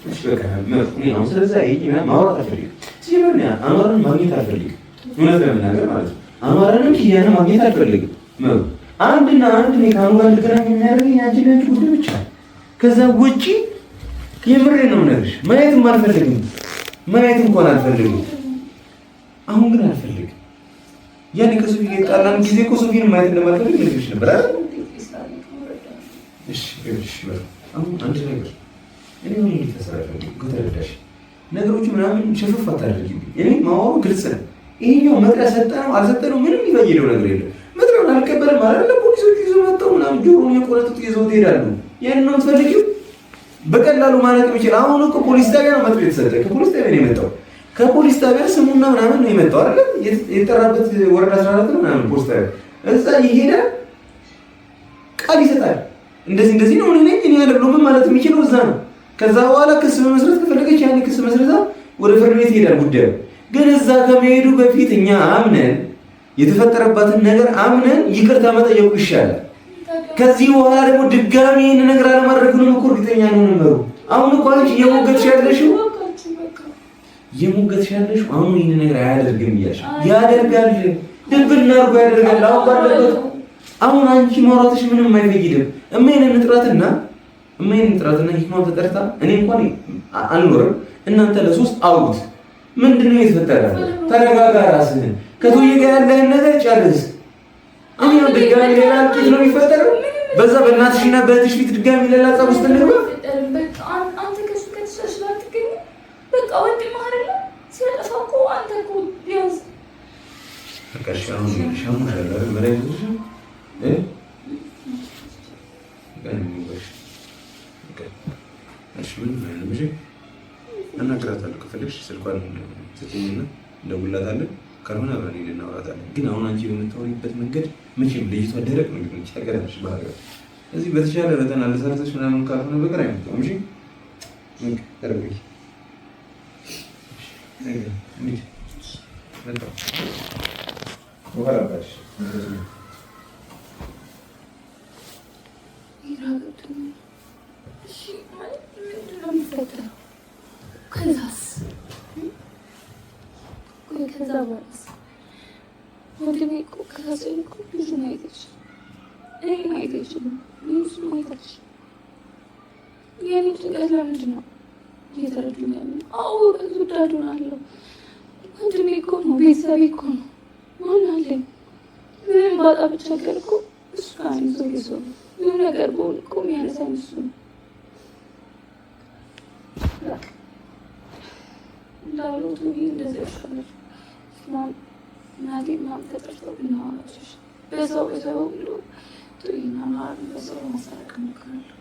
እሺ በቃ መሩኔ ነው። ስለዚህ ይሄ ማውራት አልፈልግም። ሲጀምር አማራን ማግኘት አልፈልግም። እውነት ለመናገር ማለት ነው አማራንም ኪያንም ማግኘት አልፈልግም። መሩ አንድና አንድ እኔ ከአኑ ጋር ልገናኝ የሚያደርገኝ አንቺ ነች ጉዳይ ብቻ። ከዛ ውጪ የምሬ ነው የምነግርሽ ማየትም አልፈልግም። ማየት እንኳን አልፈልግም። አሁን ግን አልፈልግም። ያኔ ከሶፊ ጋር ጣላን ጊዜ እኮ ሶፊን ማየት እንደማልፈልግ ልልሽ ነበር አይደል? እሺ አሁን አንድ ነገር እኔ ምን እየተሰራፈኝ ከተረዳሽ ነገሮች ምናምን ሸፈፍ አታደርጊኝ። እኔ ማወሩ ግልጽ ነው። ይሄኛው መጥሪያ ሰጠነው አልሰጠነው ምንም ይበየለው ነገር የለም። መጥሪያውን አልቀበልም ማለት ለፖሊሶች ይዘው መጣው ምናምን ጆሮውን የቆረጡት ይዘው ይሄዳሉ። ያን ነው የምትፈልጊው? በቀላሉ ማለት ነው ይችላል። አሁን እኮ ፖሊስ ጣቢያ ነው መጥሪያ የተሰጠ። ከፖሊስ ጣቢያ ነው የመጣው። ከፖሊስ ጣቢያ ስሙና ምናምን ነው የመጣው አይደል? የተጠራበት ወረዳ 14 ነው ምናምን ፖሊስ ጣቢያ እዛ ይሄዳል፣ ቃል ይሰጣል። እንደዚህ ነው እኔ አይደለም ማለት የሚችለው እዛ ነው። ከዛ በኋላ ክስ መመስረት ከፈለገች ያን ክስ መስረታ ወደ ፍርድ ቤት ይሄዳል ጉዳዩ። ግን እዛ ከመሄዱ በፊት እኛ አምነን የተፈጠረባትን ነገር አምነን ይቅርታ መጠየቁ ይሻላል። ከዚህ በኋላ ደግሞ ድጋሚ ይሄን ነገር አለማድረጉንም እኮ እርግጠኛ ነን ነው። አሁን እኮ አንቺ እየሞገትሽ ያለሽው አሁን ይሄን ነገር አያደርግም እያልሽ ያደርጋል። ድብና አድርጎ ያደርጋል። አሁን አንቺ ማውራትሽ ምንም አይፈይድም። እመይን እንጥራትና ይህን ተጠርታ እኔ እንኳን አልኖርም። እናንተ ለሶስት አውሩት። ምንድነው የተፈጠረ? ተረጋጋ፣ ራስህን ከቶዬ ጋር ያለህን ነገር ጨርስ። አሁን ድጋሚ ሌላ ልጅ ነው የሚፈጠረው። በዛ በእናትሽና በእህትሽ ፊት ድጋሚ ሌላ ጸብ ውስጥ እንግባ። በቃ አንተ ከሱ ከተሻሽ ባትገኝ በቃ ወንድምህ አይደለ? ሲያጠፋ እኮ አንተ እኮ ቢያንስ በቃ ሻሙ አይደለም ማለት ነው እናግራታለሁ። ከፈለግሽ ስልኳን ስጪኝና እንደውላታለን። ካልሆነ አብረን እናወራታለን። ግን አሁን አንቺ በምታወሪበት መንገድ መቼም ልጅቷ ደረቅ ነው የሚሆነው። ታውቂያለሽ ባህሪዋ። እዚህ በተሻለ መጠን አለሰራተሽ ምናምን ካልሆነ በቀር አይመጣም። እሺ ተረጋጊ። ከዛ በኋላስ ወንድሜ እኮ ከሳሰኝ እኮ ብዙ ማየት አይችልም። እኔ ማየት አይችልም። እሱ ማየት አይችልም። የኔ ጭንቀት ለምንድን ነው እየተረዱኝ ያለ? አዎ ወዳዱን አለው። ወንድሜ እኮ ነው፣ ቤተሰቤ እኮ ነው። ማን አለኝ? ምንም ባጣ ብቸገር እኮ እሱ ጋር ይዞ ምንም ነገር በሆነ እኮ የሚያነሳኝ እሱ ነው። እንዳሉት እንደዚህ ያሻለች እናቴ ምናምን ተጠርተው ብናዋራች በሰው ብሎ ጥይና ማለት በሰው ማሳረቅ ሞክራለሁ።